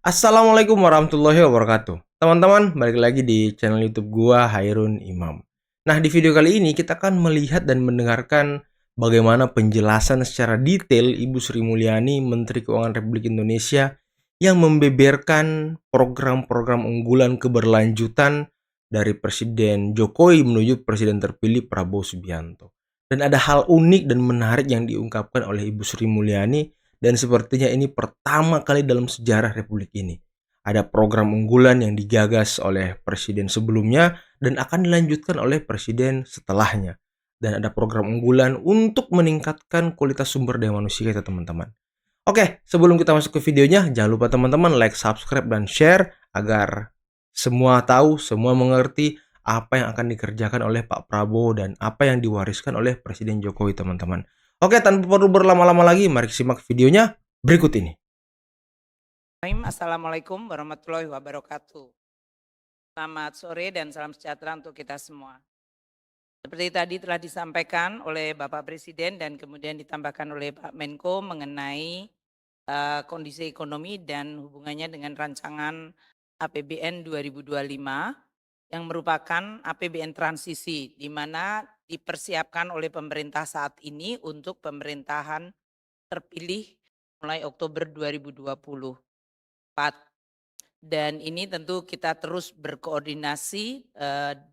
Assalamualaikum warahmatullahi wabarakatuh. Teman-teman, balik lagi di channel YouTube gua Hairun Imam. Nah, di video kali ini kita akan melihat dan mendengarkan bagaimana penjelasan secara detail Ibu Sri Mulyani, Menteri Keuangan Republik Indonesia, yang membeberkan program-program unggulan keberlanjutan dari Presiden Jokowi menuju Presiden terpilih Prabowo Subianto. Dan ada hal unik dan menarik yang diungkapkan oleh Ibu Sri Mulyani dan sepertinya ini pertama kali dalam sejarah Republik ini. Ada program unggulan yang digagas oleh presiden sebelumnya dan akan dilanjutkan oleh presiden setelahnya. Dan ada program unggulan untuk meningkatkan kualitas sumber daya manusia kita teman-teman. Oke, sebelum kita masuk ke videonya, jangan lupa teman-teman like, subscribe, dan share agar semua tahu, semua mengerti apa yang akan dikerjakan oleh Pak Prabowo dan apa yang diwariskan oleh Presiden Jokowi teman-teman. Oke, tanpa perlu berlama-lama lagi, mari simak videonya berikut ini. Assalamualaikum warahmatullahi wabarakatuh. Selamat sore dan salam sejahtera untuk kita semua. Seperti tadi telah disampaikan oleh Bapak Presiden dan kemudian ditambahkan oleh Pak Menko mengenai kondisi ekonomi dan hubungannya dengan rancangan APBN 2025 yang merupakan APBN transisi di mana dipersiapkan oleh pemerintah saat ini untuk pemerintahan terpilih mulai Oktober 2024. Dan ini tentu kita terus berkoordinasi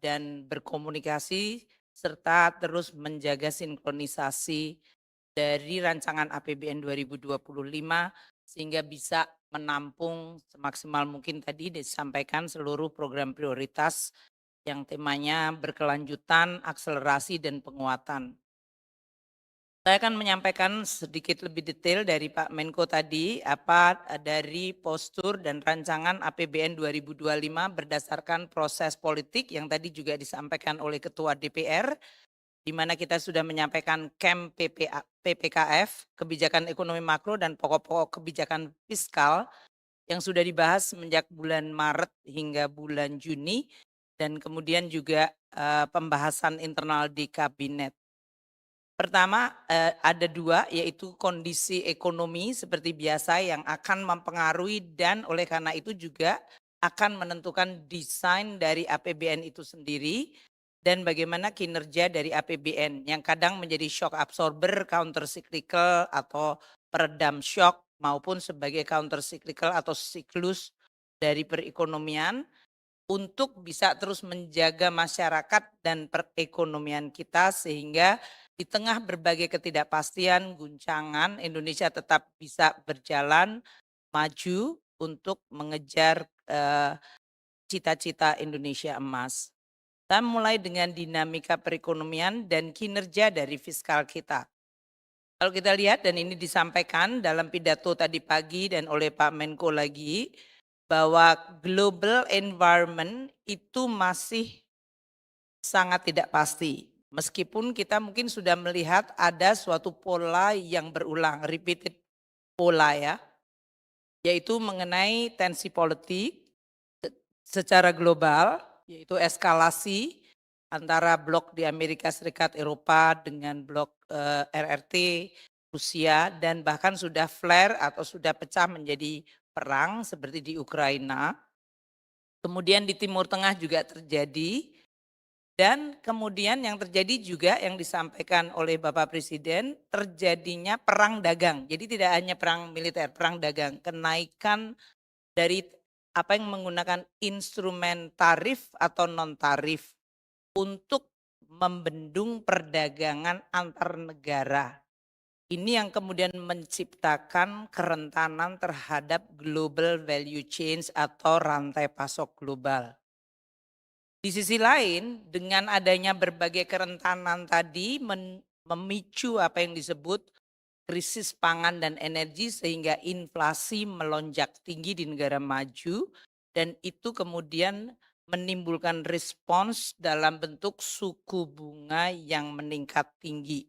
dan berkomunikasi serta terus menjaga sinkronisasi dari rancangan APBN 2025 sehingga bisa menampung semaksimal mungkin tadi disampaikan seluruh program prioritas yang temanya berkelanjutan, akselerasi dan penguatan. Saya akan menyampaikan sedikit lebih detail dari Pak Menko tadi, dari postur dan rancangan APBN 2025 berdasarkan proses politik yang tadi juga disampaikan oleh Ketua DPR, di mana kita sudah menyampaikan KEM PPKF, Kebijakan Ekonomi Makro dan pokok-pokok kebijakan fiskal yang sudah dibahas semenjak bulan Maret hingga bulan Juni, dan kemudian juga pembahasan internal di Kabinet. Pertama, ada 2 yaitu kondisi ekonomi seperti biasa yang akan mempengaruhi dan oleh karena itu juga akan menentukan desain dari APBN itu sendiri dan bagaimana kinerja dari APBN yang kadang menjadi shock absorber, counter cyclical atau peredam shock maupun sebagai counter cyclical atau siklus dari perekonomian untuk bisa terus menjaga masyarakat dan perekonomian kita sehingga di tengah berbagai ketidakpastian, guncangan, Indonesia tetap bisa berjalan maju untuk mengejar cita-cita Indonesia emas. Kita mulai dengan dinamika perekonomian dan kinerja dari fiskal kita. Kalau kita lihat dan ini disampaikan dalam pidato tadi pagi dan oleh Pak Menko lagi, bahwa global environment itu masih sangat tidak pasti. Meskipun kita mungkin sudah melihat ada suatu pola yang berulang, repeated pola ya, yaitu mengenai tensi politik secara global, yaitu eskalasi antara blok di Amerika Serikat Eropa dengan blok RRT Rusia dan bahkan sudah flare atau sudah pecah menjadi perang seperti di Ukraina. Kemudian di Timur Tengah juga terjadi dan kemudian yang terjadi juga yang disampaikan oleh Bapak Presiden terjadinya perang dagang. Jadi tidak hanya perang militer, perang dagang. Kenaikan dari apa yang menggunakan instrumen tarif atau non tarif untuk membendung perdagangan antar negara. Ini yang kemudian menciptakan kerentanan terhadap global value chains atau rantai pasok global. Di sisi lain, dengan adanya berbagai kerentanan tadi memicu apa yang disebut krisis pangan dan energi sehingga inflasi melonjak tinggi di negara maju dan itu kemudian menimbulkan respons dalam bentuk suku bunga yang meningkat tinggi.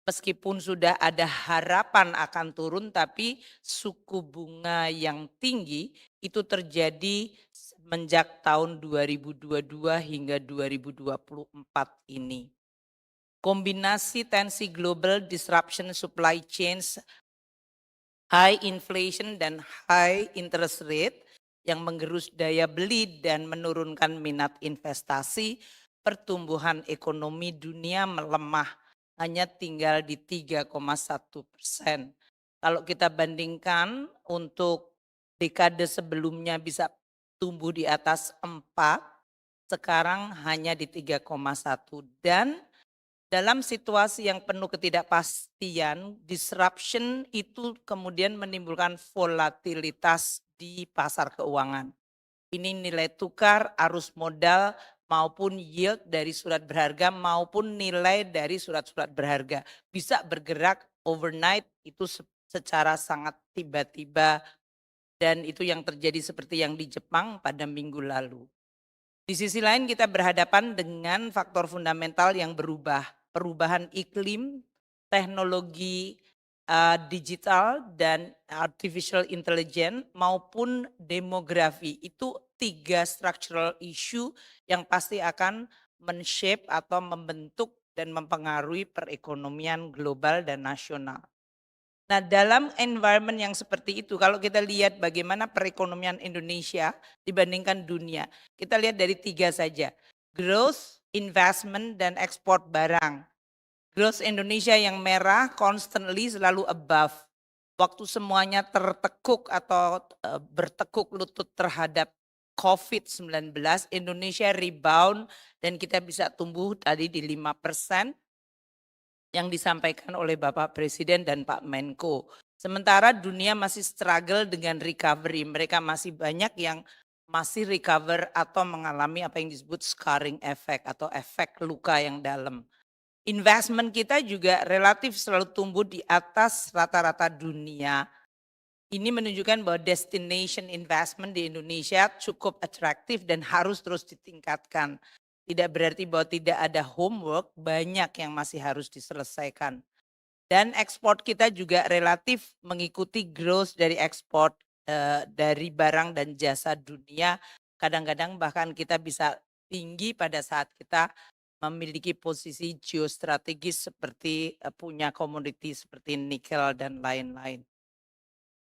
Meskipun sudah ada harapan akan turun tapi suku bunga yang tinggi itu terjadi semenjak tahun 2022 hingga 2024 ini. Kombinasi tensi global disruption supply chains high inflation dan high interest rate yang menggerus daya beli dan menurunkan minat investasi, pertumbuhan ekonomi dunia melemah, hanya tinggal di 3,1%. Kalau kita bandingkan untuk dekade sebelumnya bisa tumbuh di atas 4, sekarang hanya di 3,1. Dan dalam situasi yang penuh ketidakpastian, disruption itu kemudian menimbulkan volatilitas di pasar keuangan. Ini nilai tukar, arus modal, maupun yield dari surat berharga maupun nilai dari surat-surat berharga. Bisa bergerak overnight itu secara sangat tiba-tiba, dan itu yang terjadi seperti yang di Jepang pada minggu lalu. Di sisi lain kita berhadapan dengan faktor fundamental yang berubah. Perubahan iklim, teknologi digital dan artificial intelligence maupun demografi. Itu 3 structural issue yang pasti akan men-shape atau membentuk dan mempengaruhi perekonomian global dan nasional. Nah, dalam environment yang seperti itu, kalau kita lihat bagaimana perekonomian Indonesia dibandingkan dunia, kita lihat dari 3 saja. Growth, investment, dan ekspor barang. Growth Indonesia yang merah constantly selalu above. Waktu semuanya tertekuk atau bertekuk lutut terhadap COVID-19, Indonesia rebound dan kita bisa tumbuh tadi di 5%. Yang disampaikan oleh Bapak Presiden dan Pak Menko. Sementara dunia masih struggle dengan recovery. Mereka masih banyak yang masih recover atau mengalami apa yang disebut scarring effect atau efek luka yang dalam. Investment kita juga relatif selalu tumbuh di atas rata-rata dunia. Ini menunjukkan bahwa destination investment di Indonesia cukup atraktif dan harus terus ditingkatkan. Tidak berarti bahwa tidak ada homework, banyak yang masih harus diselesaikan. Dan ekspor kita juga relatif mengikuti growth dari ekspor dari barang dan jasa dunia. Kadang-kadang bahkan kita bisa tinggi pada saat kita memiliki posisi geostrategis seperti punya komoditi seperti nikel dan lain-lain.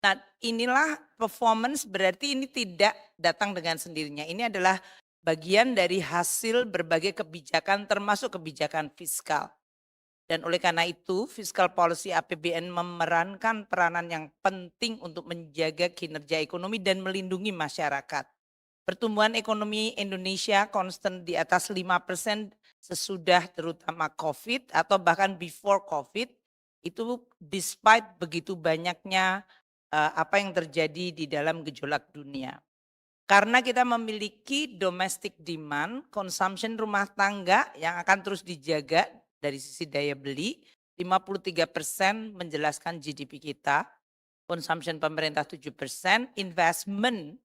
Nah, inilah performance berarti ini tidak datang dengan sendirinya. Ini adalah bagian dari hasil berbagai kebijakan termasuk kebijakan fiskal. Dan oleh karena itu, fiscal policy APBN memerankan peranan yang penting untuk menjaga kinerja ekonomi dan melindungi masyarakat. Pertumbuhan ekonomi Indonesia konstan di atas 5% sesudah terutama COVID atau bahkan before COVID, itu despite begitu banyaknya apa yang terjadi di dalam gejolak dunia. Karena kita memiliki domestic demand, consumption rumah tangga yang akan terus dijaga dari sisi daya beli, 53% menjelaskan GDP kita, consumption pemerintah 7%, investment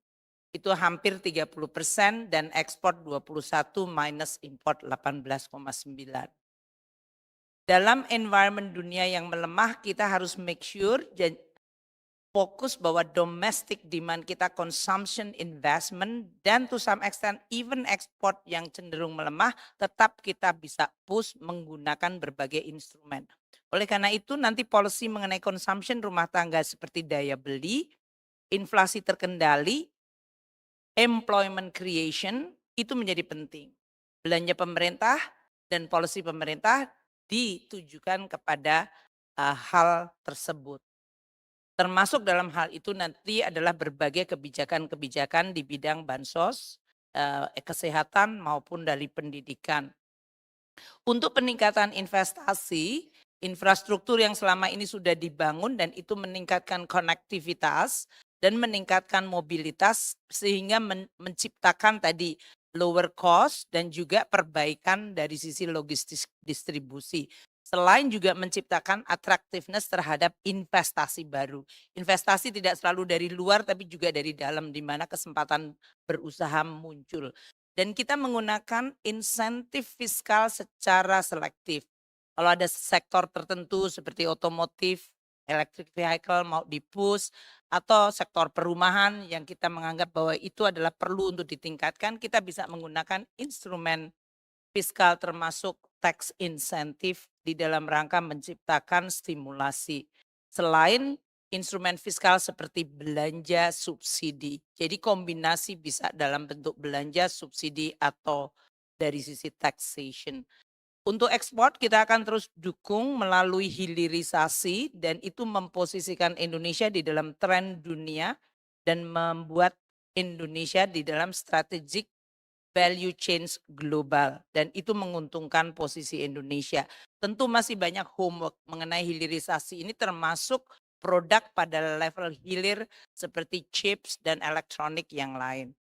itu hampir 30% dan ekspor 21 minus import 18,9. Dalam environment dunia yang melemah kita harus make sure fokus bahwa domestic demand kita consumption investment dan to some extent even export yang cenderung melemah tetap kita bisa push menggunakan berbagai instrumen. Oleh karena itu nanti policy mengenai consumption rumah tangga seperti daya beli, inflasi terkendali, employment creation itu menjadi penting. Belanja pemerintah dan policy pemerintah ditujukan kepada hal tersebut. Termasuk dalam hal itu nanti adalah berbagai kebijakan-kebijakan di bidang bansos, kesehatan maupun dari pendidikan. Untuk peningkatan investasi, infrastruktur yang selama ini sudah dibangun dan itu meningkatkan konektivitas dan meningkatkan mobilitas sehingga menciptakan tadi lower cost dan juga perbaikan dari sisi logistik distribusi. Selain juga menciptakan attractiveness terhadap investasi baru. Investasi tidak selalu dari luar tapi juga dari dalam di mana kesempatan berusaha muncul. Dan kita menggunakan insentif fiskal secara selektif. Kalau ada sektor tertentu seperti otomotif, electric vehicle mau di-push atau sektor perumahan yang kita menganggap bahwa itu adalah perlu untuk ditingkatkan, kita bisa menggunakan instrumen fiskal termasuk tax insentif di dalam rangka menciptakan stimulasi. Selain instrumen fiskal seperti belanja subsidi. Jadi kombinasi bisa dalam bentuk belanja subsidi atau dari sisi taxation. Untuk ekspor kita akan terus dukung melalui hilirisasi dan itu memposisikan Indonesia di dalam tren dunia dan membuat Indonesia di dalam strategic value chains global dan itu menguntungkan posisi Indonesia. Tentu masih banyak homework mengenai hilirisasi ini termasuk produk pada level hilir seperti chips dan elektronik yang lain.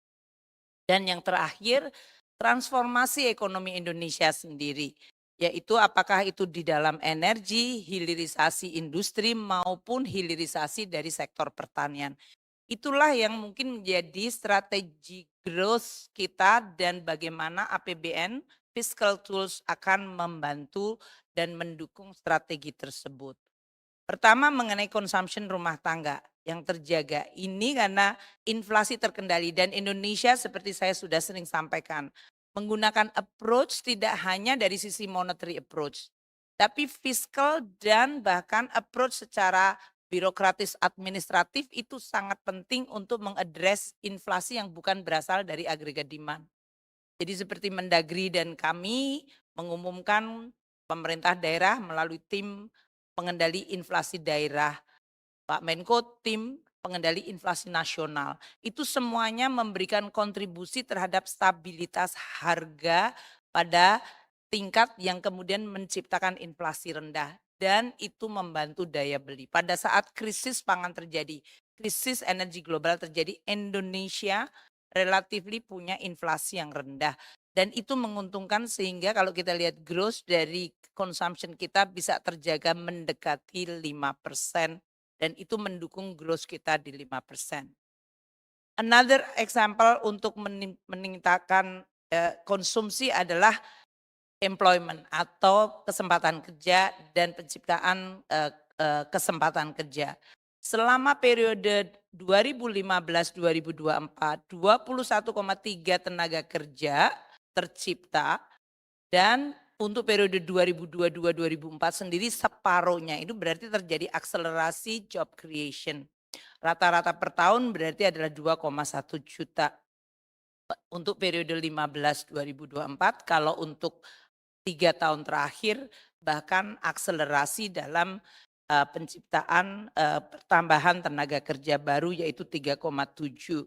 Dan yang terakhir, transformasi ekonomi Indonesia sendiri, yaitu apakah itu di dalam energi, hilirisasi industri maupun hilirisasi dari sektor pertanian. Itulah yang mungkin menjadi strategi growth kita dan bagaimana APBN fiscal tools akan membantu dan mendukung strategi tersebut. Pertama mengenai consumption rumah tangga yang terjaga. Ini karena inflasi terkendali dan Indonesia seperti saya sudah sering sampaikan menggunakan approach tidak hanya dari sisi monetary approach, tapi fiscal dan bahkan approach secara birokratis administratif itu sangat penting untuk mengadres inflasi yang bukan berasal dari agregat demand. Jadi seperti Mendagri dan kami mengumumkan pemerintah daerah melalui tim pengendali inflasi daerah, Pak Menko tim pengendali inflasi nasional. Itu semuanya memberikan kontribusi terhadap stabilitas harga pada tingkat yang kemudian menciptakan inflasi rendah dan itu membantu daya beli. Pada saat krisis pangan terjadi, krisis energi global terjadi, Indonesia relatifly punya inflasi yang rendah dan itu menguntungkan sehingga kalau kita lihat growth dari consumption kita bisa terjaga mendekati 5% dan itu mendukung growth kita di 5%. Another example untuk meningkatkan konsumsi adalah employment atau kesempatan kerja dan penciptaan kesempatan kerja. Selama periode 2015-2024, 21,3 tenaga kerja tercipta dan untuk periode 2022-2004 sendiri separuhnya itu berarti terjadi akselerasi job creation. Rata-rata per tahun berarti adalah 2,1 juta untuk periode 15-2024. Kalau untuk 3 tahun terakhir bahkan akselerasi dalam penciptaan pertambahan tenaga kerja baru yaitu 3,7.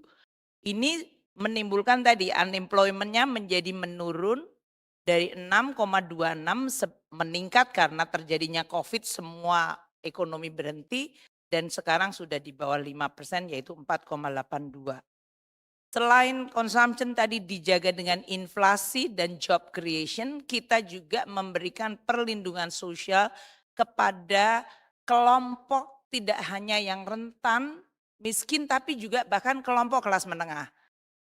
Ini menimbulkan tadi unemployment-nya menjadi menurun dari 6,26 meningkat karena terjadinya COVID semua ekonomi berhenti dan sekarang sudah di bawah 5% yaitu 4,82. Selain consumption tadi dijaga dengan inflasi dan job creation, kita juga memberikan perlindungan sosial kepada kelompok tidak hanya yang rentan, miskin tapi juga bahkan kelompok kelas menengah.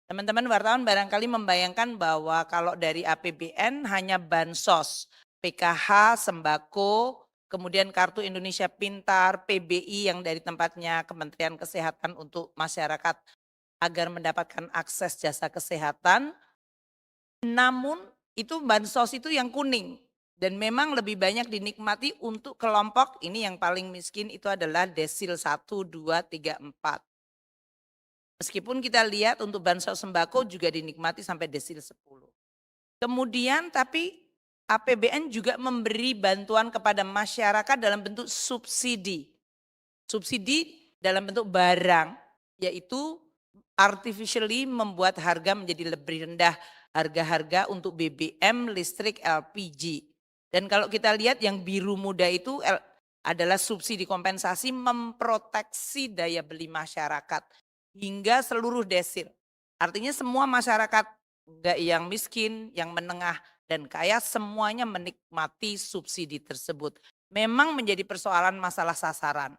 Teman-teman wartawan barangkali membayangkan bahwa kalau dari APBN hanya bansos, PKH, sembako, kemudian Kartu Indonesia Pintar, PBI yang dari tempatnya Kementerian Kesehatan untuk masyarakat agar mendapatkan akses jasa kesehatan. Namun itu bansos itu yang kuning dan memang lebih banyak dinikmati untuk kelompok ini yang paling miskin itu adalah desil 1, 2, 3, 4. Meskipun kita lihat untuk bansos sembako juga dinikmati sampai desil 10. Kemudian tapi APBN juga memberi bantuan kepada masyarakat dalam bentuk subsidi. Subsidi dalam bentuk barang yaitu artificially membuat harga menjadi lebih rendah harga-harga untuk BBM, listrik, LPG. Dan kalau kita lihat yang biru muda itu adalah subsidi kompensasi memproteksi daya beli masyarakat hingga seluruh desil. Artinya semua masyarakat enggak yang miskin, yang menengah dan kaya semuanya menikmati subsidi tersebut. Memang menjadi persoalan masalah sasaran.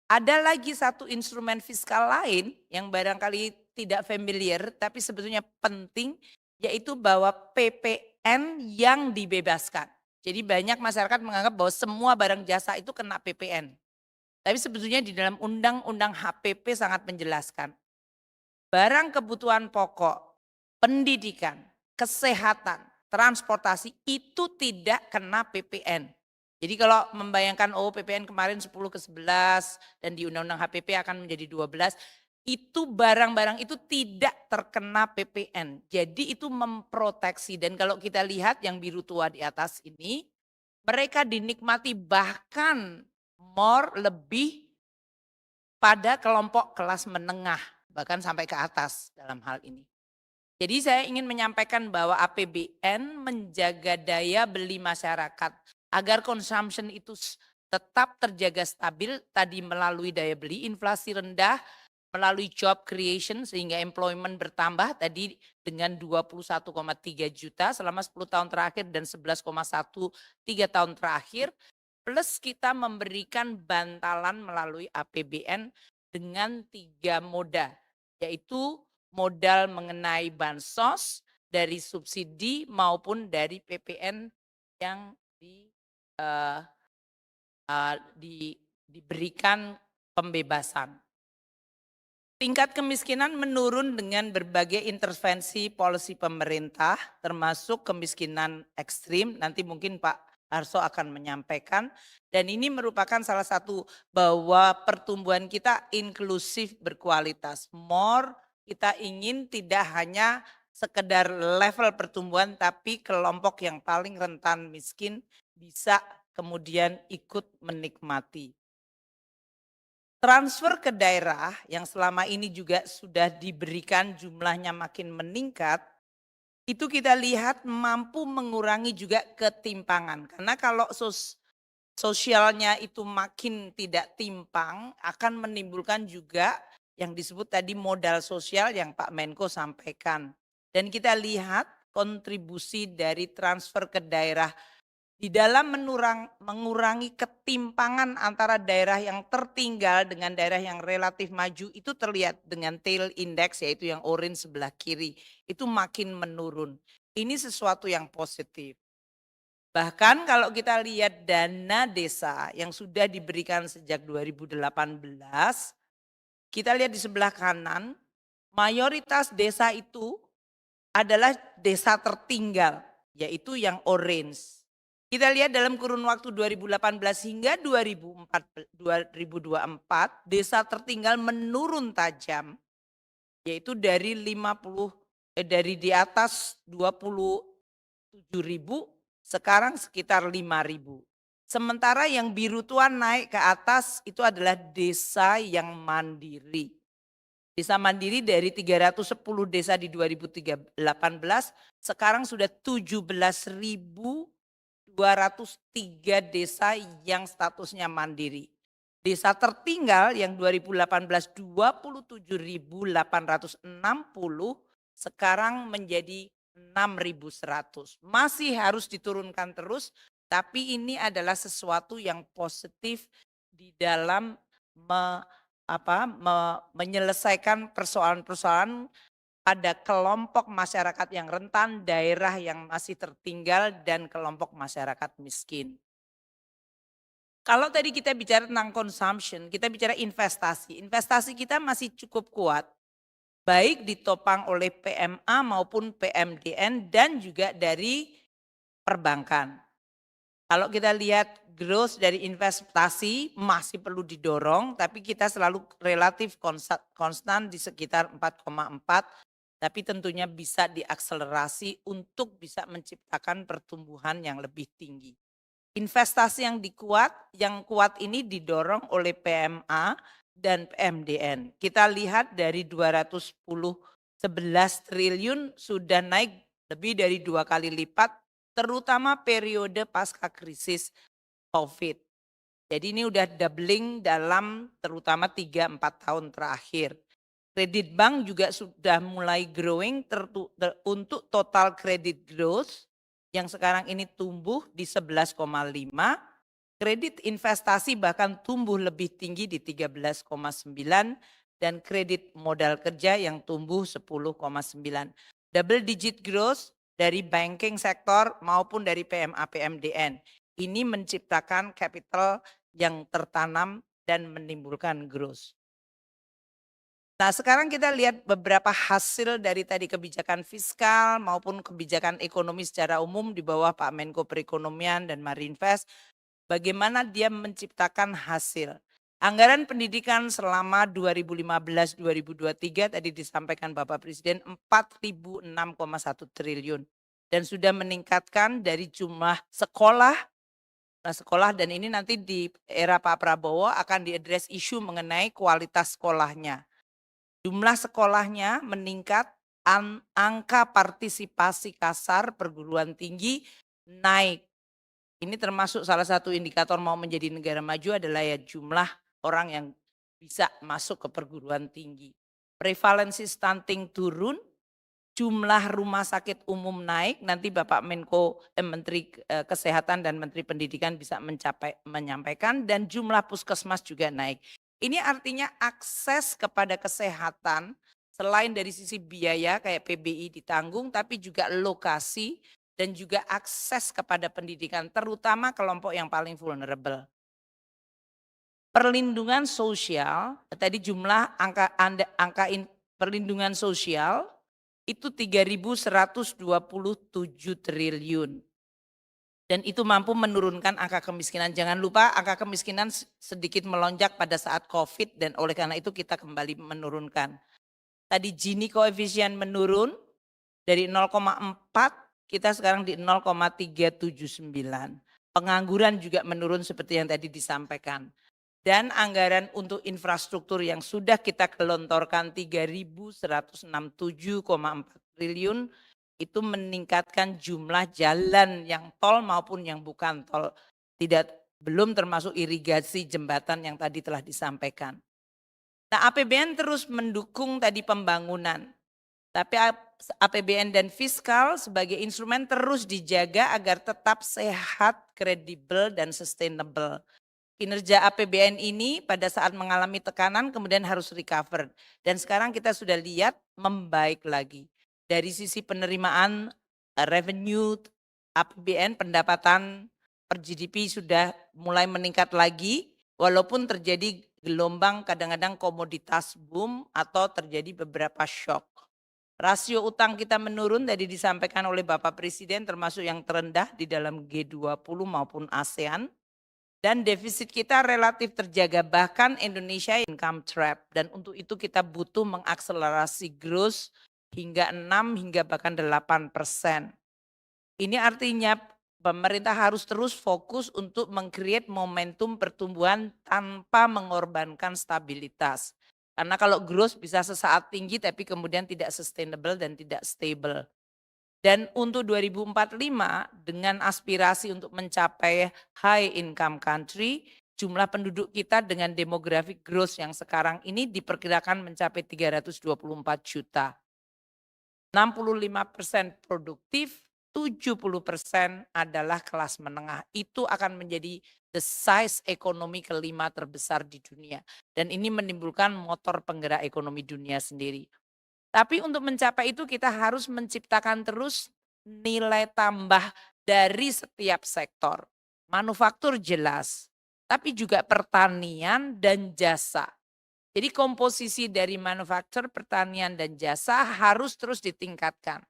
Ada lagi satu instrumen fiskal lain yang barangkali tidak familiar tapi sebetulnya penting yaitu bahwa PPN yang dibebaskan. Jadi banyak masyarakat menganggap bahwa semua barang jasa itu kena PPN. Tapi sebetulnya di dalam undang-undang HPP sangat menjelaskan. Barang kebutuhan pokok, pendidikan, kesehatan, transportasi itu tidak kena PPN. Jadi kalau membayangkan, oh PPN kemarin 10 ke 11 dan di Undang-Undang HPP akan menjadi 12, itu barang-barang itu tidak terkena PPN. Jadi itu memproteksi dan kalau kita lihat yang biru tua di atas ini, mereka dinikmati bahkan lebih pada kelompok kelas menengah, bahkan sampai ke atas dalam hal ini. Jadi saya ingin menyampaikan bahwa APBN menjaga daya beli masyarakat agar consumption itu tetap terjaga stabil tadi melalui daya beli, inflasi rendah, melalui job creation sehingga employment bertambah tadi dengan 21,3 juta selama 10 tahun terakhir dan 11,1 tahun terakhir. Plus kita memberikan bantalan melalui APBN dengan 3 moda, yaitu modal mengenai bansos, dari subsidi maupun dari PPN yang eh, diberikan pembebasan. Tingkat kemiskinan menurun dengan berbagai intervensi polisi pemerintah, termasuk kemiskinan ekstrim. Nanti mungkin Pak Harso akan menyampaikan. Dan ini merupakan salah satu bahwa pertumbuhan kita inklusif berkualitas. More kita ingin tidak hanya sekedar level pertumbuhan, tapi kelompok yang paling rentan miskin bisa kemudian ikut menikmati. Transfer ke daerah yang selama ini juga sudah diberikan jumlahnya makin meningkat, itu kita lihat mampu mengurangi juga ketimpangan. Karena kalau sosialnya itu makin tidak timpang akan menimbulkan juga yang disebut tadi modal sosial yang Pak Menko sampaikan. Dan kita lihat kontribusi dari transfer ke daerah di dalam mengurangi ketimpangan antara daerah yang tertinggal dengan daerah yang relatif maju itu terlihat dengan tail index yaitu yang orange sebelah kiri itu makin menurun. Ini sesuatu yang positif. Bahkan kalau kita lihat dana desa yang sudah diberikan sejak 2018, kita lihat di sebelah kanan, mayoritas desa itu adalah desa tertinggal, yaitu yang orange. Kita lihat dalam kurun waktu 2018 hingga 2024, desa tertinggal menurun tajam, yaitu dari dari di atas 27.000, sekarang sekitar 5.000. Sementara yang biru tua naik ke atas itu adalah desa yang mandiri. Desa mandiri dari 310 desa di 2018, sekarang sudah 17.203 desa yang statusnya mandiri. Desa tertinggal yang 2018 27.860 sekarang menjadi 6.100. Masih harus diturunkan terus, tapi ini adalah sesuatu yang positif di dalam menyelesaikan persoalan-persoalan pada kelompok masyarakat yang rentan, daerah yang masih tertinggal, dan kelompok masyarakat miskin. Kalau tadi kita bicara tentang consumption, kita bicara investasi. Investasi kita masih cukup kuat, baik ditopang oleh PMA maupun PMDN dan juga dari perbankan. Kalau kita lihat growth dari investasi masih perlu didorong, tapi kita selalu relatif konstan di sekitar 4,4, tapi tentunya bisa diakselerasi untuk bisa menciptakan pertumbuhan yang lebih tinggi. Investasi yang kuat ini didorong oleh PMA dan PMDN. Kita lihat dari 11 triliun sudah naik lebih dari 2 kali lipat, terutama periode pasca krisis COVID. Jadi ini udah doubling dalam terutama 3-4 tahun terakhir. Kredit bank juga sudah mulai growing untuk total credit growth yang sekarang ini tumbuh di 11,5. Kredit investasi bahkan tumbuh lebih tinggi di 13,9 dan kredit modal kerja yang tumbuh 10,9. Double digit growth dari banking sektor maupun dari PMA PMDN. Ini menciptakan capital yang tertanam dan menimbulkan growth. Nah sekarang kita lihat beberapa hasil dari tadi kebijakan fiskal maupun kebijakan ekonomi secara umum di bawah Pak Menko Perekonomian dan Marinvest. bagaimana dia menciptakan hasil. Anggaran pendidikan selama 2015-2023 tadi disampaikan Bapak Presiden 4.006,1 triliun dan sudah meningkatkan dari jumlah sekolah dan ini nanti di era Pak Prabowo akan diadres isu mengenai kualitas sekolahnya. Jumlah sekolahnya meningkat, angka partisipasi kasar perguruan tinggi naik. Ini termasuk salah satu indikator mau menjadi negara maju adalah ya jumlah orang yang bisa masuk ke perguruan tinggi. Prevalensi stunting turun, jumlah rumah sakit umum naik, nanti Bapak Menteri Kesehatan dan Menteri Pendidikan bisa menyampaikan dan jumlah puskesmas juga naik. Ini artinya akses kepada kesehatan selain dari sisi biaya kayak PBI ditanggung tapi juga lokasi dan juga akses kepada pendidikan terutama kelompok yang paling vulnerable. Perlindungan sosial, tadi jumlah perlindungan sosial itu 3.127 triliun. Dan itu mampu menurunkan angka kemiskinan. Jangan lupa angka kemiskinan sedikit melonjak pada saat COVID dan oleh karena itu kita kembali menurunkan. Tadi Gini koefisien menurun dari 0,4 kita sekarang di 0,379. Pengangguran juga menurun seperti yang tadi disampaikan. Dan anggaran untuk infrastruktur yang sudah kita gelontorkan 3.167,4 triliun itu meningkatkan jumlah jalan yang tol maupun yang bukan tol. Belum termasuk irigasi jembatan yang tadi telah disampaikan. Nah, APBN terus mendukung tadi pembangunan. Tapi APBN dan fiskal sebagai instrumen terus dijaga agar tetap sehat, kredibel dan sustainable. Kinerja APBN ini pada saat mengalami tekanan kemudian harus recover. Dan sekarang kita sudah lihat membaik lagi. Dari sisi penerimaan revenue APBN pendapatan per GDP sudah mulai meningkat lagi. Walaupun terjadi gelombang kadang-kadang komoditas boom atau terjadi beberapa shock. Rasio utang kita menurun tadi disampaikan oleh Bapak Presiden termasuk yang terendah di dalam G20 maupun ASEAN. Dan defisit kita relatif terjaga bahkan Indonesia income trap. Dan untuk itu kita butuh mengakselerasi growth hingga 6 hingga bahkan 8%. Ini artinya pemerintah harus terus fokus untuk meng-create momentum pertumbuhan tanpa mengorbankan stabilitas. Karena kalau growth bisa sesaat tinggi tapi kemudian tidak sustainable dan tidak stable. Dan untuk 2045 dengan aspirasi untuk mencapai high income country, jumlah penduduk kita dengan demographic growth yang sekarang ini diperkirakan mencapai 324 juta. 65% produktif, 70% adalah kelas menengah. Itu akan menjadi the size ekonomi kelima terbesar di dunia. Dan ini menimbulkan motor penggerak ekonomi dunia sendiri. Tapi untuk mencapai itu kita harus menciptakan terus nilai tambah dari setiap sektor. Manufaktur jelas, tapi juga pertanian dan jasa. Jadi komposisi dari manufaktur, pertanian dan jasa harus terus ditingkatkan.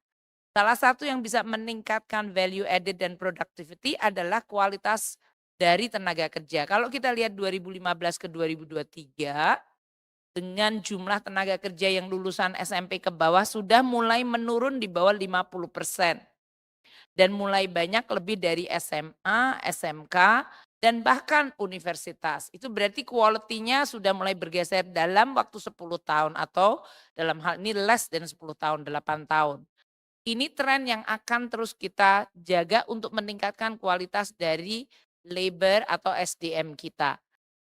Salah satu yang bisa meningkatkan value added dan productivity adalah kualitas dari tenaga kerja. Kalau kita lihat 2015 ke 2023, dengan jumlah tenaga kerja yang lulusan SMP ke bawah sudah mulai menurun di bawah 50%. Dan mulai banyak lebih dari SMA, SMK, dan bahkan universitas. Itu berarti quality-nya sudah mulai bergeser dalam waktu 10 tahun atau dalam hal ini less than 10 tahun, 8 tahun. Ini tren yang akan terus kita jaga untuk meningkatkan kualitas dari labor atau SDM kita.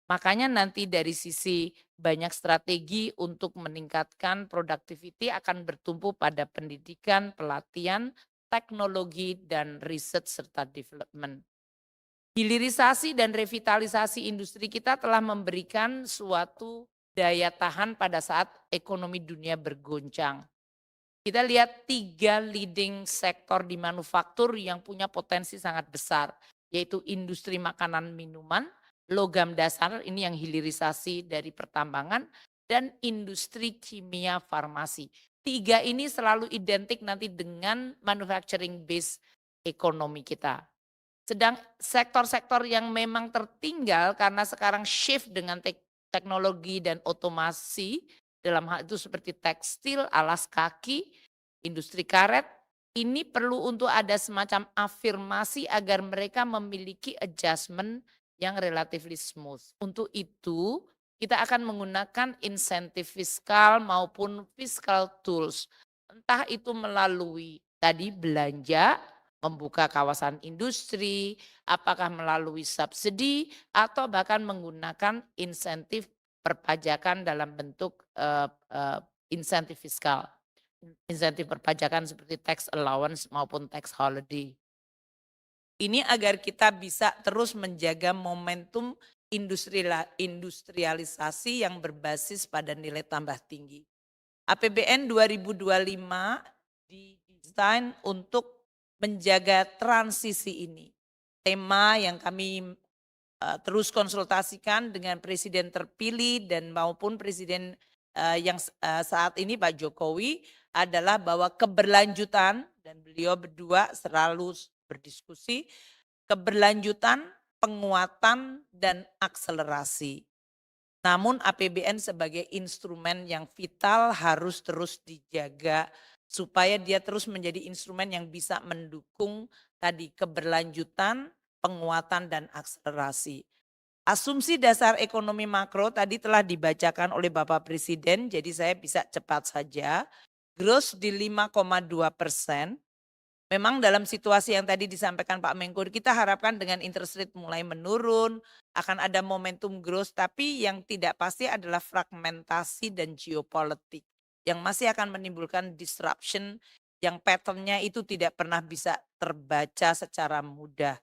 Makanya nanti dari sisi banyak strategi untuk meningkatkan productivity akan bertumpu pada pendidikan, pelatihan, teknologi, dan riset serta development. Hilirisasi dan revitalisasi industri kita telah memberikan suatu daya tahan pada saat ekonomi dunia bergoncang. Kita lihat 3 leading sektor di manufaktur yang punya potensi sangat besar, yaitu industri makanan minuman, logam dasar ini yang hilirisasi dari pertambangan, dan industri kimia farmasi. 3 ini selalu identik nanti dengan manufacturing base ekonomi kita. Sedang sektor-sektor yang memang tertinggal karena sekarang shift dengan teknologi dan otomasi, dalam hal itu seperti tekstil, alas kaki, industri karet, ini perlu untuk ada semacam afirmasi agar mereka memiliki adjustment yang relatively smooth. Untuk itu, kita akan menggunakan insentif fiskal maupun fiscal tools. Entah itu melalui tadi belanja, membuka kawasan industri, apakah melalui subsidi atau bahkan menggunakan insentif perpajakan dalam bentuk insentif fiskal. Insentif perpajakan seperti tax allowance maupun tax holiday. Ini agar kita bisa terus menjaga momentum industrialisasi yang berbasis pada nilai tambah tinggi. APBN 2025 didesain untuk menjaga transisi ini. Tema yang kami terus konsultasikan dengan presiden terpilih dan maupun presiden yang saat ini Pak Jokowi adalah bahwa keberlanjutan, dan beliau berdua selalu berdiskusi, keberlanjutan, penguatan, dan akselerasi. Namun APBN sebagai instrumen yang vital harus terus dijaga supaya dia terus menjadi instrumen yang bisa mendukung tadi keberlanjutan, penguatan, dan akselerasi. Asumsi dasar ekonomi makro tadi telah dibacakan oleh Bapak Presiden, jadi saya bisa cepat saja. Growth di 5,2%. Memang dalam situasi yang tadi disampaikan Pak Menko, kita harapkan dengan interest rate mulai menurun, akan ada momentum growth, tapi yang tidak pasti adalah fragmentasi dan geopolitik yang masih akan menimbulkan disruption yang patternnya itu tidak pernah bisa terbaca secara mudah.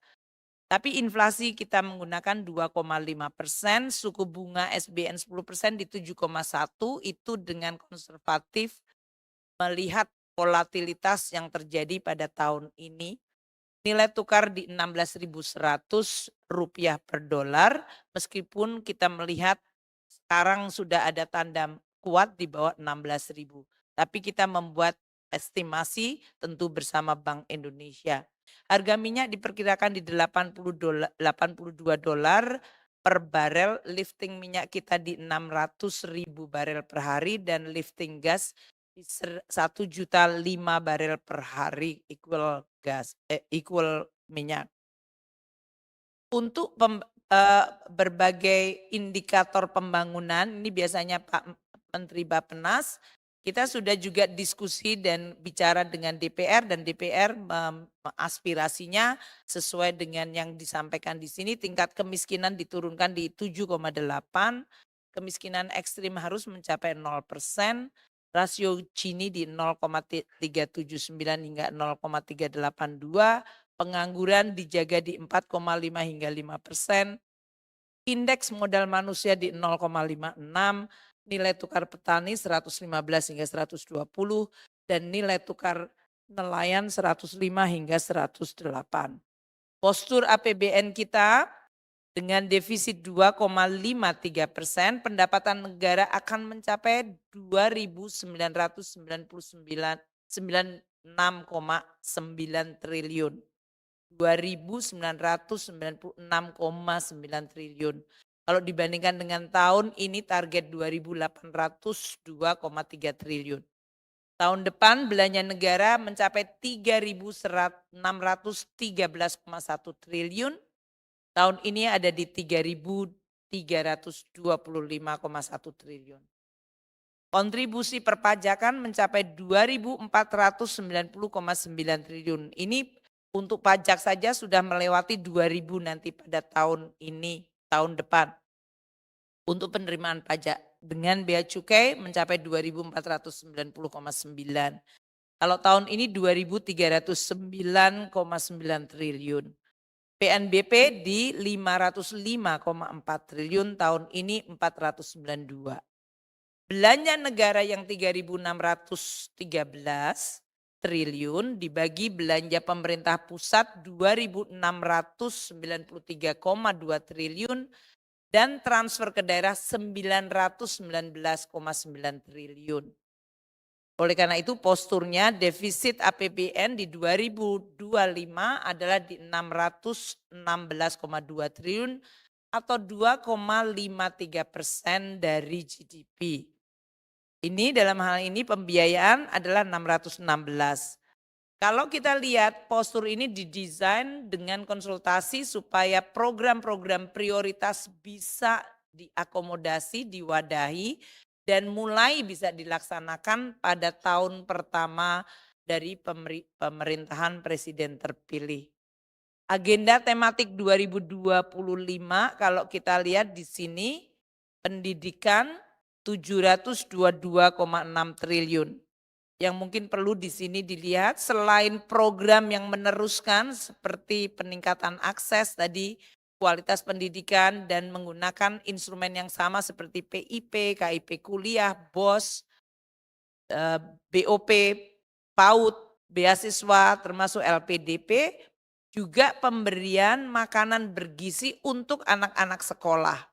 Tapi inflasi kita menggunakan 2,5%, suku bunga SBN 10% di 7,1 itu dengan konservatif melihat volatilitas yang terjadi pada tahun ini. Nilai tukar di 16.100 rupiah per dolar, meskipun kita melihat sekarang sudah ada tanda kuat di bawah 16.000. Tapi kita membuat estimasi tentu bersama Bank Indonesia. Harga minyak diperkirakan di 82 dolar per barel, lifting minyak kita di 600.000 barel per hari dan lifting gas di 1.005.000 barel per hari equal minyak. Untuk berbagai indikator pembangunan, ini biasanya Pak Menteri Bappenas, kita sudah juga diskusi dan bicara dengan DPR dan DPR aspirasinya sesuai dengan yang disampaikan di sini, tingkat kemiskinan diturunkan di 7,8, kemiskinan ekstrim harus mencapai 0%, rasio Gini di 0,379 hingga 0,382, pengangguran dijaga di 4,5 hingga 5%, indeks modal manusia di 0,56, nilai tukar petani 115 hingga 120, dan nilai tukar nelayan 105 hingga 108. Postur APBN kita dengan defisit 2,53%, pendapatan negara akan mencapai 2.996,9 triliun. 2.996,9 triliun. Kalau dibandingkan dengan tahun ini target 2.802,3 triliun. Tahun depan belanja negara mencapai 3.613,1 triliun. Tahun ini ada di 3.325,1 triliun. Kontribusi perpajakan mencapai 2.490,9 triliun. Ini untuk pajak saja sudah melewati 2.000 nanti pada tahun ini, tahun depan. Untuk penerimaan pajak dengan bea cukai mencapai 2.490,9. Kalau tahun ini 2.309,9 triliun. PNBP di 505,4 triliun, tahun ini 492. Belanja negara yang 3.613 triliun dibagi belanja pemerintah pusat 2.693,2 triliun dan transfer ke daerah 919,9 triliun. Oleh karena itu posturnya defisit APBN di 2025 adalah di 616,2 triliun atau 2,53% dari GDP. Ini dalam hal ini pembiayaan adalah 616. Kalau kita lihat postur ini didesain dengan konsultasi supaya program-program prioritas bisa diakomodasi, diwadahi dan mulai bisa dilaksanakan pada tahun pertama dari pemerintahan presiden terpilih. Agenda tematik 2025 kalau kita lihat di sini pendidikan 722,6 triliun. Yang mungkin perlu di sini dilihat selain program yang meneruskan seperti peningkatan akses tadi, kualitas pendidikan dan menggunakan instrumen yang sama seperti PIP, KIP kuliah, BOS, BOP, PAUD, beasiswa termasuk LPDP, juga pemberian makanan bergizi untuk anak-anak sekolah.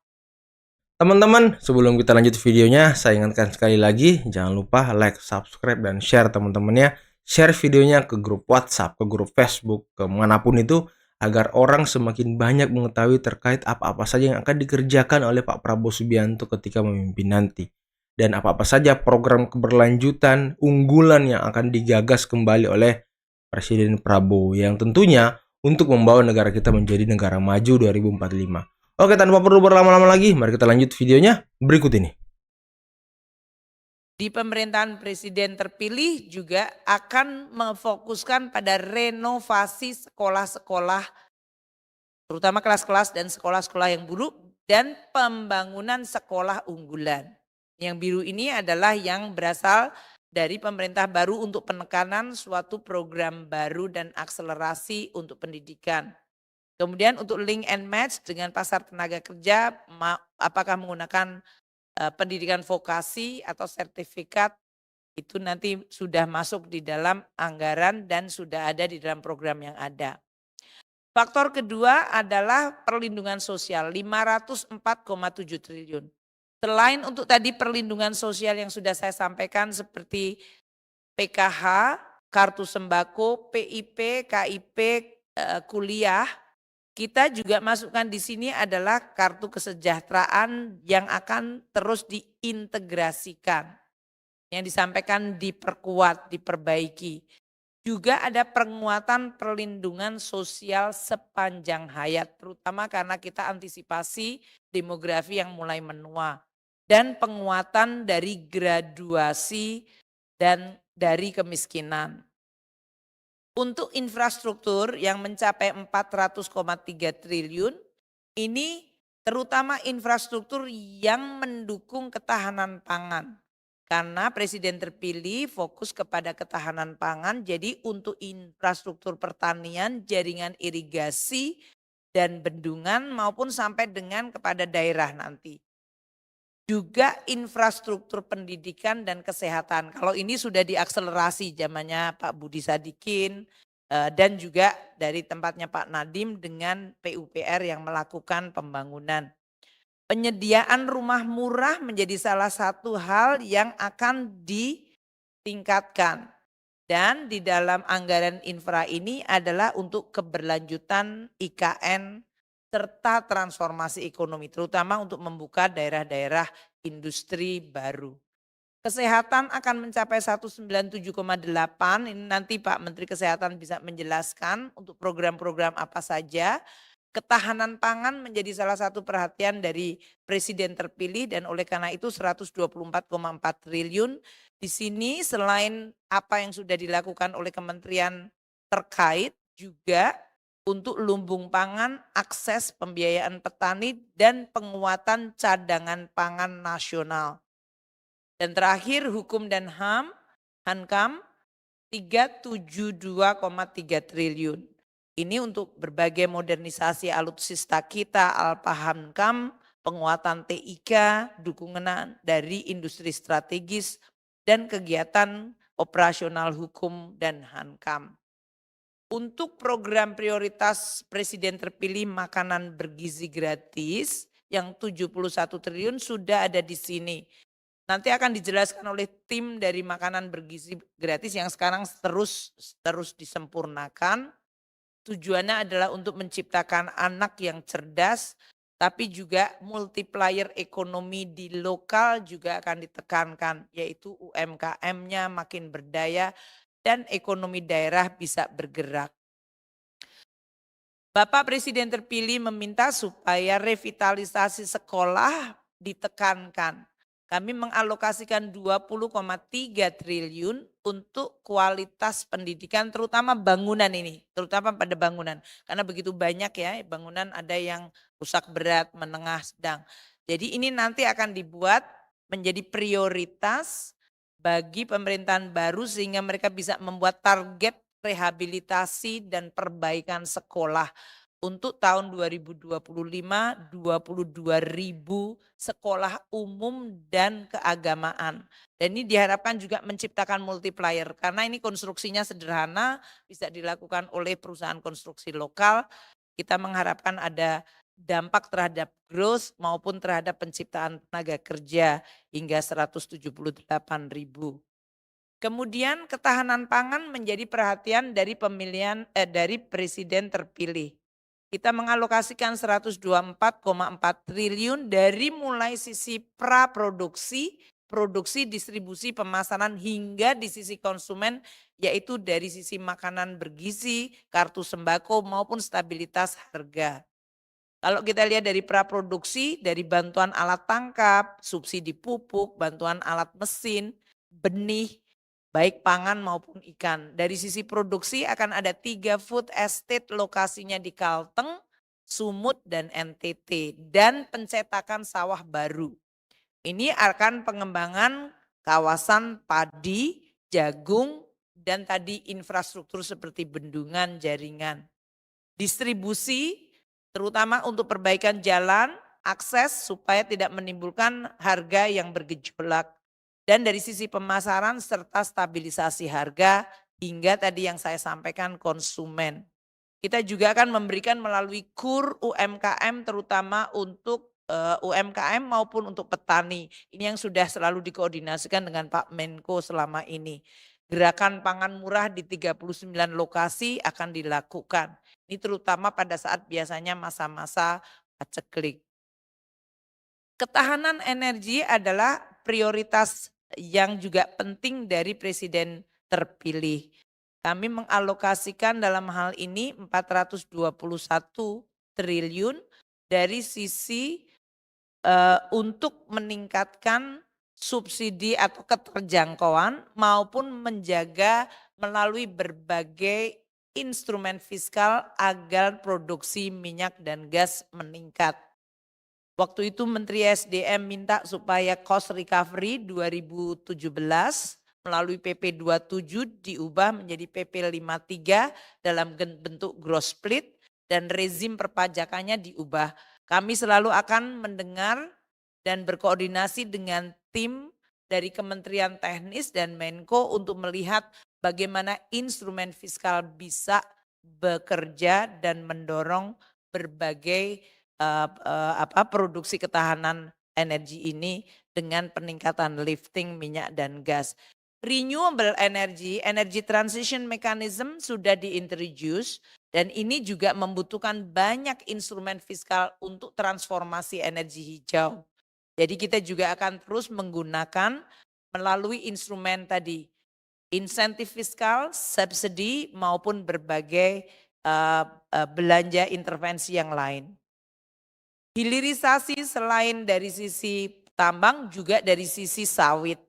Teman-teman, sebelum kita lanjut videonya, saya ingatkan sekali lagi, jangan lupa like, subscribe, dan share teman-temannya. Share videonya ke grup WhatsApp, ke grup Facebook, ke manapun itu, agar orang semakin banyak mengetahui terkait apa-apa saja yang akan dikerjakan oleh Pak Prabowo Subianto ketika memimpin nanti. Dan apa-apa saja program keberlanjutan, unggulan yang akan digagas kembali oleh Presiden Prabowo, yang tentunya untuk membawa negara kita menjadi negara maju 2045. Oke, tanpa perlu berlama-lama lagi, mari kita lanjut videonya berikut ini. Di pemerintahan presiden terpilih juga akan memfokuskan pada renovasi sekolah-sekolah, terutama kelas-kelas dan sekolah-sekolah yang buruk, dan pembangunan sekolah unggulan. Yang biru ini adalah yang berasal dari pemerintah baru untuk penekanan suatu program baru dan akselerasi untuk pendidikan. Kemudian untuk link and match dengan pasar tenaga kerja, apakah menggunakan pendidikan vokasi atau sertifikat, itu nanti sudah masuk di dalam anggaran dan sudah ada di dalam program yang ada. Faktor kedua adalah perlindungan sosial 504,7 triliun. Selain untuk tadi perlindungan sosial yang sudah saya sampaikan seperti PKH, kartu sembako, PIP, KIP, kuliah, kita juga masukkan di sini adalah kartu kesejahteraan yang akan terus diintegrasikan. Yang disampaikan diperkuat, diperbaiki. Juga ada penguatan perlindungan sosial sepanjang hayat, terutama karena kita antisipasi demografi yang mulai menua. Dan penguatan dari graduasi dan dari kemiskinan. Untuk infrastruktur yang mencapai 400,3 triliun, ini terutama infrastruktur yang mendukung ketahanan pangan. Karena presiden terpilih fokus kepada ketahanan pangan, jadi untuk infrastruktur pertanian, jaringan irigasi, dan bendungan maupun sampai dengan kepada daerah nanti. Juga infrastruktur pendidikan dan kesehatan. Kalau ini sudah diakselerasi zamannya Pak Budi Sadikin dan juga dari tempatnya Pak Nadiem dengan PUPR yang melakukan pembangunan. Penyediaan rumah murah menjadi salah satu hal yang akan ditingkatkan. Dan di dalam anggaran infra ini adalah untuk keberlanjutan IKN serta transformasi ekonomi, terutama untuk membuka daerah-daerah industri baru. Kesehatan akan mencapai 197,8, ini nanti Pak Menteri Kesehatan bisa menjelaskan untuk program-program apa saja. Ketahanan pangan menjadi salah satu perhatian dari presiden terpilih dan oleh karena itu 124,4 triliun. Di sini selain apa yang sudah dilakukan oleh kementerian terkait juga untuk lumbung pangan, akses pembiayaan petani, dan penguatan cadangan pangan nasional. Dan terakhir hukum dan HAM, Hankam 372,3 triliun. Ini untuk berbagai modernisasi alutsista kita, Alpa Hankam, penguatan TIK, dukungan dari industri strategis, dan kegiatan operasional hukum dan Hankam. Untuk program prioritas presiden terpilih makanan bergizi gratis yang 71 triliun sudah ada di sini. Nanti akan dijelaskan oleh tim dari makanan bergizi gratis yang sekarang terus disempurnakan. Tujuannya adalah untuk menciptakan anak yang cerdas, tapi juga multiplier ekonomi di lokal juga akan ditekankan, yaitu UMKM-nya makin berdaya dan ekonomi daerah bisa bergerak. Bapak Presiden terpilih meminta supaya revitalisasi sekolah ditekankan. Kami mengalokasikan 20,3 triliun untuk kualitas pendidikan terutama bangunan ini, terutama pada bangunan. Karena begitu banyak ya bangunan ada yang rusak berat, menengah, sedang. Jadi ini nanti akan dibuat menjadi prioritas bagi pemerintahan baru sehingga mereka bisa membuat target rehabilitasi dan perbaikan sekolah untuk tahun 2025 22.000 sekolah umum dan keagamaan. Dan ini diharapkan juga menciptakan multiplier karena ini konstruksinya sederhana, bisa dilakukan oleh perusahaan konstruksi lokal. Kita mengharapkan ada dampak terhadap growth maupun terhadap penciptaan tenaga kerja hingga 178.000. Kemudian ketahanan pangan menjadi perhatian dari dari presiden terpilih. Kita mengalokasikan 124,4 triliun dari mulai sisi praproduksi, produksi, distribusi, pemasaran hingga di sisi konsumen yaitu dari sisi makanan bergizi, kartu sembako maupun stabilitas harga. Kalau kita lihat dari praproduksi, dari bantuan alat tangkap, subsidi pupuk, bantuan alat mesin, benih, baik pangan maupun ikan. Dari sisi produksi akan ada 3 food estate lokasinya di Kalteng, Sumut, dan NTT. Dan pencetakan sawah baru. Ini akan pengembangan kawasan padi, jagung, dan tadi infrastruktur seperti bendungan, jaringan. Distribusi terutama untuk perbaikan jalan, akses supaya tidak menimbulkan harga yang bergejolak. Dan dari sisi pemasaran serta stabilisasi harga hingga tadi yang saya sampaikan konsumen. Kita juga akan memberikan melalui KUR UMKM terutama untuk UMKM maupun untuk petani. Ini yang sudah selalu dikoordinasikan dengan Pak Menko selama ini. Gerakan pangan murah di 39 lokasi akan dilakukan. Ini terutama pada saat biasanya masa-masa paceklik. Ketahanan energi adalah prioritas yang juga penting dari presiden terpilih. Kami mengalokasikan dalam hal ini 421 triliun dari sisi untuk meningkatkan subsidi atau keterjangkauan maupun menjaga melalui berbagai instrumen fiskal agar produksi minyak dan gas meningkat. Waktu itu Menteri SDM minta supaya cost recovery 2017 melalui PP 27 diubah menjadi PP 53 dalam bentuk gross split dan rezim perpajakannya diubah. Kami selalu akan mendengar dan berkoordinasi dengan tim dari Kementerian Teknis dan Menko untuk melihat bagaimana instrumen fiskal bisa bekerja dan mendorong berbagai produksi ketahanan energi ini dengan peningkatan lifting minyak dan gas. Renewable energy, energy transition mechanism sudah diintroduce dan ini juga membutuhkan banyak instrumen fiskal untuk transformasi energi hijau. Jadi kita juga akan terus menggunakan melalui instrumen tadi, insentif fiskal, subsidi maupun berbagai belanja intervensi yang lain. Hilirisasi selain dari sisi tambang juga dari sisi sawit.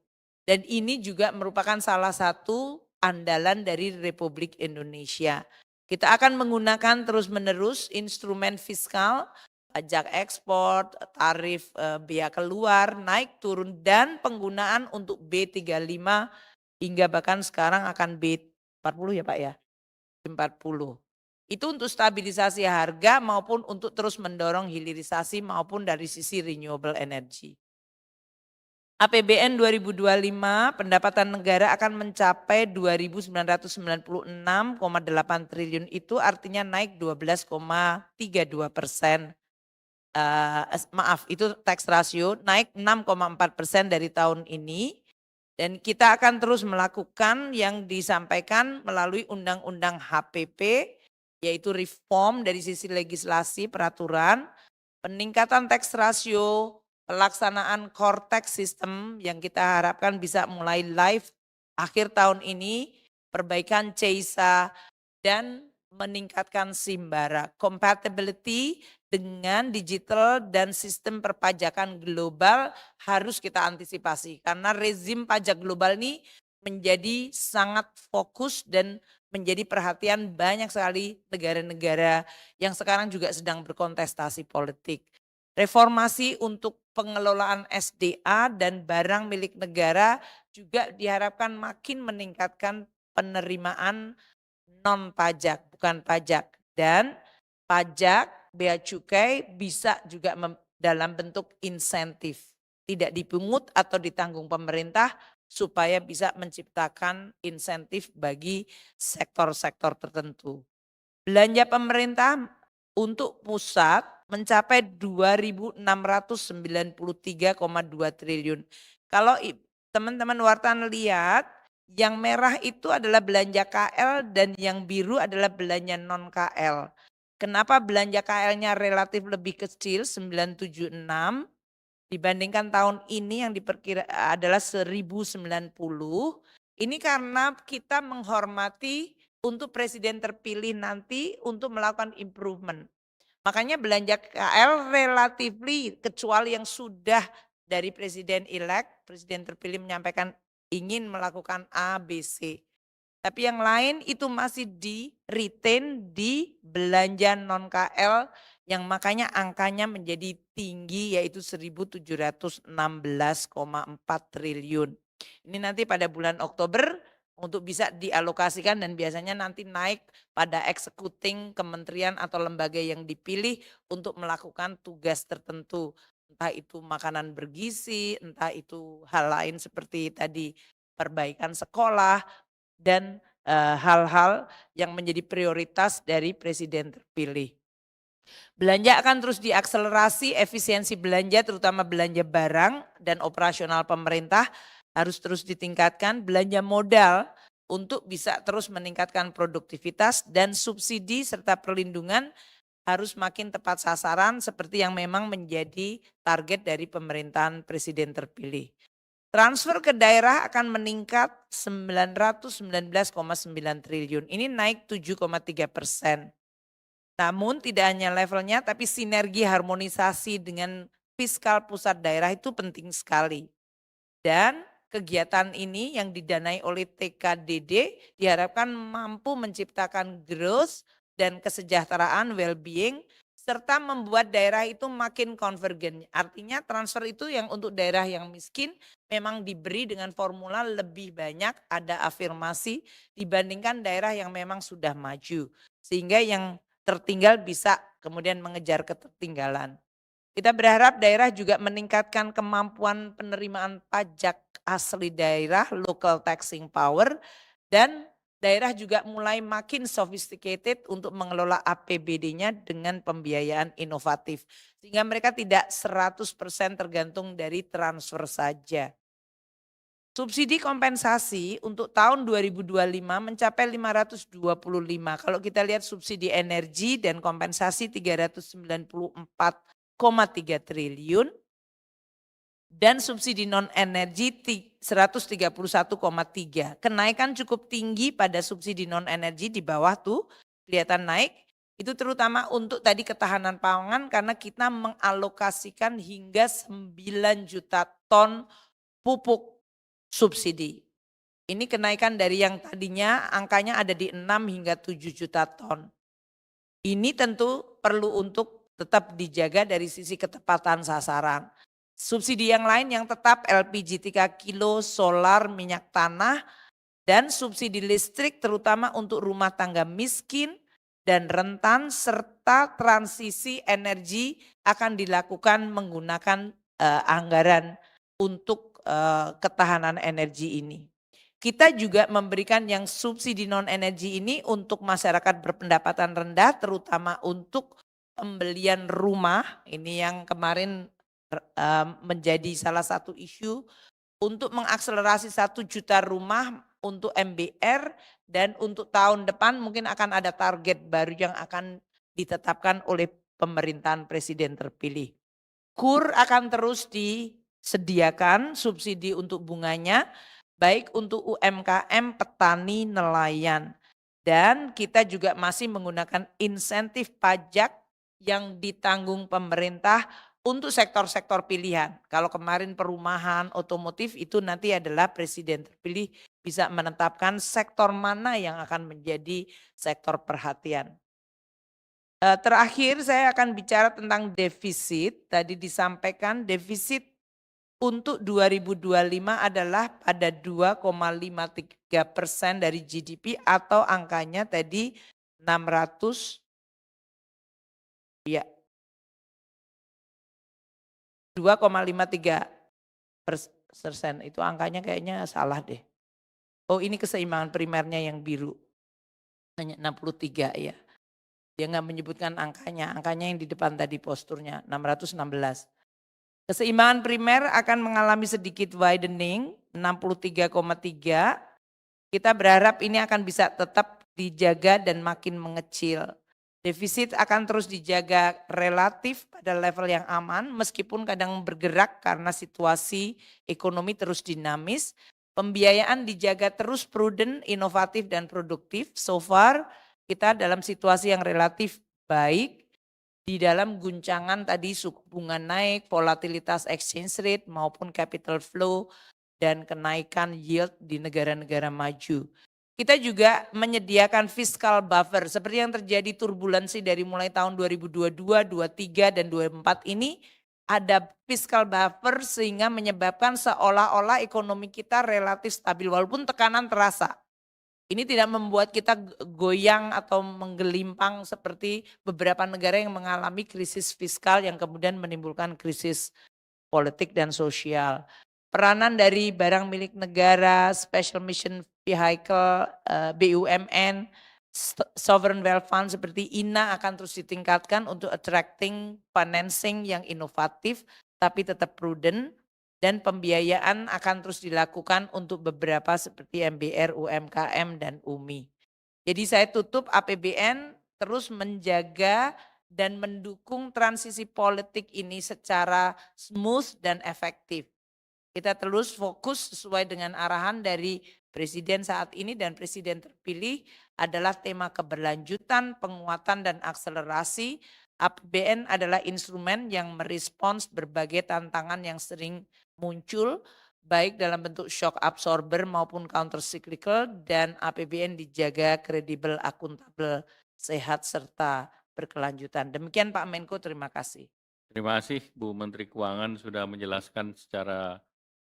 Dan ini juga merupakan salah satu andalan dari Republik Indonesia. Kita akan menggunakan terus-menerus instrumen fiskal, pajak ekspor, tarif biaya keluar, naik turun dan penggunaan untuk B35 hingga bahkan sekarang akan B40 ya Pak ya, B40. Itu untuk stabilisasi harga maupun untuk terus mendorong hilirisasi maupun dari sisi renewable energy. APBN 2025 pendapatan negara akan mencapai 2.996,8 triliun itu artinya naik 12,32%. maaf itu tax ratio naik 6,4% dari tahun ini. Dan kita akan terus melakukan yang disampaikan melalui Undang-Undang HPP, yaitu reform dari sisi legislasi peraturan, peningkatan tax ratio, pelaksanaan core tax system yang kita harapkan bisa mulai live akhir tahun ini, perbaikan CISA, dan meningkatkan Simbara. Compatibility dengan digital dan sistem perpajakan global harus kita antisipasi. Karena rezim pajak global ini menjadi sangat fokus dan menjadi perhatian banyak sekali negara-negara yang sekarang juga sedang berkontestasi politik. Reformasi untuk pengelolaan SDA dan barang milik negara juga diharapkan makin meningkatkan penerimaan non pajak, bukan pajak. Dan pajak bea cukai bisa juga dalam bentuk insentif. Tidak dipungut atau ditanggung pemerintah supaya bisa menciptakan insentif bagi sektor-sektor tertentu. Belanja pemerintah untuk pusat mencapai 2.693,2 triliun. Kalau teman-teman wartawan lihat, yang merah itu adalah belanja KL dan yang biru adalah belanja non KL. Kenapa belanja KL-nya relatif lebih kecil 976 dibandingkan tahun ini yang diperkira adalah 1090. Ini karena kita menghormati untuk presiden terpilih nanti untuk melakukan improvement. Makanya belanja KL relatifly kecuali yang sudah dari presiden elect, presiden terpilih menyampaikan ingin melakukan A, B, C. Tapi yang lain itu masih di retain di belanja non KL yang makanya angkanya menjadi tinggi yaitu 1.716,4 triliun. Ini nanti pada bulan Oktober untuk bisa dialokasikan dan biasanya nanti naik pada executing kementerian atau lembaga yang dipilih untuk melakukan tugas tertentu. Entah itu makanan bergizi, entah itu hal lain seperti tadi perbaikan sekolah, dan hal-hal yang menjadi prioritas dari presiden terpilih. Belanja akan terus diakselerasi, efisiensi belanja terutama belanja barang dan operasional pemerintah harus terus ditingkatkan, belanja modal untuk bisa terus meningkatkan produktivitas dan subsidi serta perlindungan harus makin tepat sasaran seperti yang memang menjadi target dari pemerintahan presiden terpilih. Transfer ke daerah akan meningkat 919,9 triliun. Ini naik 7,3%. Namun tidak hanya levelnya tapi sinergi harmonisasi dengan fiskal pusat daerah itu penting sekali. Dan kegiatan ini yang didanai oleh TKDD diharapkan mampu menciptakan growth dan kesejahteraan well-being serta membuat daerah itu makin konvergen. Artinya transfer itu yang untuk daerah yang miskin memang diberi dengan formula lebih banyak ada afirmasi dibandingkan daerah yang memang sudah maju. Sehingga yang tertinggal bisa kemudian mengejar ketertinggalan. Kita berharap daerah juga meningkatkan kemampuan penerimaan pajak asli daerah, local taxing power, dan daerah juga mulai makin sophisticated untuk mengelola APBD-nya dengan pembiayaan inovatif. Sehingga mereka tidak 100% tergantung dari transfer saja. Subsidi kompensasi untuk tahun 2025 mencapai 525. Kalau kita lihat subsidi energi dan kompensasi 394,3 triliun. Dan subsidi non-energi 131,3. Kenaikan cukup tinggi pada subsidi non-energi di bawah tuh kelihatan naik. Itu terutama untuk tadi ketahanan pangan karena kita mengalokasikan hingga 9 juta ton pupuk subsidi. Ini kenaikan dari yang tadinya angkanya ada di 6 hingga 7 juta ton. Ini tentu perlu untuk tetap dijaga dari sisi ketepatan sasaran. Subsidi yang lain yang tetap LPG 3 kilo, solar, minyak tanah, dan subsidi listrik terutama untuk rumah tangga miskin dan rentan serta transisi energi akan dilakukan menggunakan anggaran untuk ketahanan energi ini. Kita juga memberikan yang subsidi non energi ini untuk masyarakat berpendapatan rendah terutama untuk pembelian rumah, ini yang kemarin menjadi salah satu isu untuk mengakselerasi 1 juta rumah untuk MBR, dan untuk tahun depan mungkin akan ada target baru yang akan ditetapkan oleh pemerintahan presiden terpilih. KUR akan terus disediakan subsidi untuk bunganya, baik untuk UMKM, petani, nelayan. Dan kita juga masih menggunakan insentif pajak yang ditanggung pemerintah untuk sektor-sektor pilihan. Kalau kemarin perumahan, otomotif, itu nanti adalah presiden terpilih bisa menetapkan sektor mana yang akan menjadi sektor perhatian. Terakhir saya akan bicara tentang defisit. Tadi disampaikan defisit untuk 2025 adalah pada 2,53% dari GDP, atau angkanya tadi 600, ya, 2,53%. Itu angkanya kayaknya salah deh. Oh, ini keseimbangan primernya yang biru. Hanya 63 ya. Dia nggak menyebutkan angkanya yang di depan tadi posturnya 616. Keseimbangan primer akan mengalami sedikit widening 63,3. Kita berharap ini akan bisa tetap dijaga dan makin mengecil. Defisit akan terus dijaga relatif pada level yang aman meskipun kadang bergerak karena situasi ekonomi terus dinamis. Pembiayaan dijaga terus prudent, inovatif dan produktif. So far kita dalam situasi yang relatif baik di dalam guncangan tadi suku bunga naik, volatilitas exchange rate maupun capital flow dan kenaikan yield di negara-negara maju. Kita juga menyediakan fiscal buffer seperti yang terjadi turbulensi dari mulai tahun 2022, 2023 dan 2024 ini, ada fiscal buffer sehingga menyebabkan seolah-olah ekonomi kita relatif stabil walaupun tekanan terasa. Ini tidak membuat kita goyang atau menggelimpang seperti beberapa negara yang mengalami krisis fiskal yang kemudian menimbulkan krisis politik dan sosial. Peranan dari barang milik negara, special mission vehicle, BUMN, sovereign wealth fund seperti INA akan terus ditingkatkan untuk attracting financing yang inovatif tapi tetap prudent. Dan pembiayaan akan terus dilakukan untuk beberapa seperti MBR, UMKM, dan UMI. Jadi saya tutup, APBN terus menjaga dan mendukung transisi politik ini secara smooth dan efektif. Kita terus fokus sesuai dengan arahan dari presiden saat ini dan presiden terpilih adalah tema keberlanjutan, penguatan dan akselerasi. APBN adalah instrumen yang merespons berbagai tantangan yang sering muncul baik dalam bentuk shock absorber maupun counter cyclical, dan APBN dijaga kredibel, akuntabel, sehat serta berkelanjutan. Demikian Pak Menko, terima kasih. Terima kasih Bu Menteri Keuangan sudah menjelaskan secara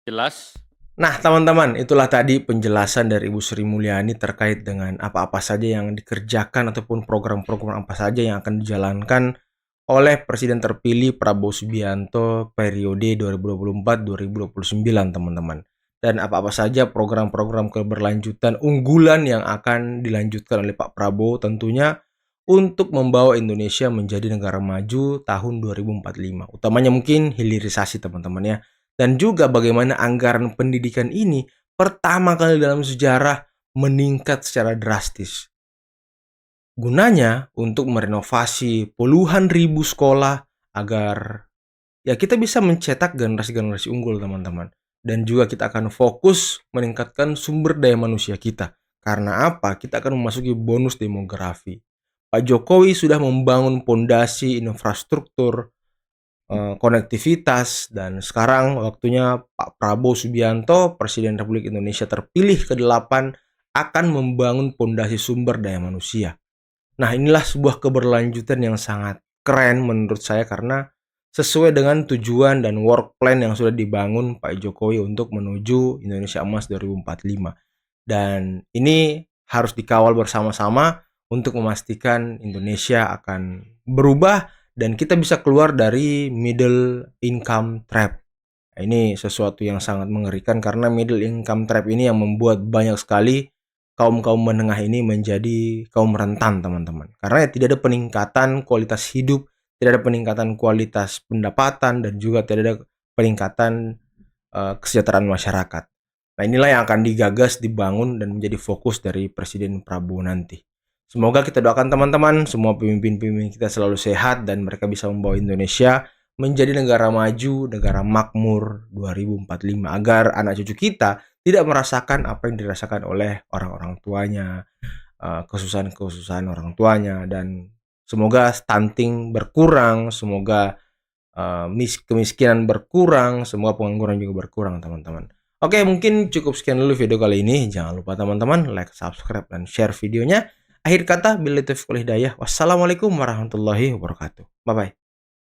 jelas. Nah, teman-teman, itulah tadi penjelasan dari Ibu Sri Mulyani terkait dengan apa-apa saja yang dikerjakan ataupun program-program apa saja yang akan dijalankan oleh Presiden terpilih Prabowo Subianto periode 2024-2029, teman-teman. Dan apa-apa saja program-program keberlanjutan unggulan yang akan dilanjutkan oleh Pak Prabowo tentunya untuk membawa Indonesia menjadi negara maju tahun 2045. Utamanya mungkin hilirisasi, teman-teman ya. Dan juga bagaimana anggaran pendidikan ini pertama kali dalam sejarah meningkat secara drastis. Gunanya untuk merenovasi puluhan ribu sekolah agar ya kita bisa mencetak generasi-generasi unggul, teman-teman. Dan juga kita akan fokus meningkatkan sumber daya manusia kita. Karena apa? Kita akan memasuki bonus demografi. Pak Jokowi sudah membangun pondasi infrastruktur, konektivitas, dan sekarang waktunya Pak Prabowo Subianto, Presiden Republik Indonesia terpilih ke-8, akan membangun pondasi sumber daya manusia. Nah, inilah sebuah keberlanjutan yang sangat keren menurut saya karena sesuai dengan tujuan dan work plan yang sudah dibangun Pak Jokowi untuk menuju Indonesia Emas 2045. Dan ini harus dikawal bersama-sama untuk memastikan Indonesia akan berubah dan kita bisa keluar dari middle income trap. Nah, ini sesuatu yang sangat mengerikan karena middle income trap ini yang membuat banyak sekali kaum-kaum menengah ini menjadi kaum rentan, teman-teman. Karena tidak ada peningkatan kualitas hidup tidak ada peningkatan kualitas pendapatan, dan juga tidak ada peningkatan kesejahteraan masyarakat. Nah, inilah yang akan digagas, dibangun, dan menjadi fokus dari Presiden Prabowo nanti. Semoga kita doakan teman-teman, semua pemimpin-pemimpin kita selalu sehat dan mereka bisa membawa Indonesia menjadi negara maju, negara makmur 2045, agar anak cucu kita tidak merasakan apa yang dirasakan oleh orang-orang tuanya, kesusahan-kesusahan orang tuanya, dan semoga stunting berkurang, semoga kemiskinan berkurang, semoga pengangguran juga berkurang, teman-teman. Oke, mungkin cukup sekian dulu video kali ini. Jangan lupa teman-teman like, subscribe, dan share videonya. Akhir kata, billahi taufiq wal hidayah. Wassalamualaikum warahmatullahi wabarakatuh. Bye-bye.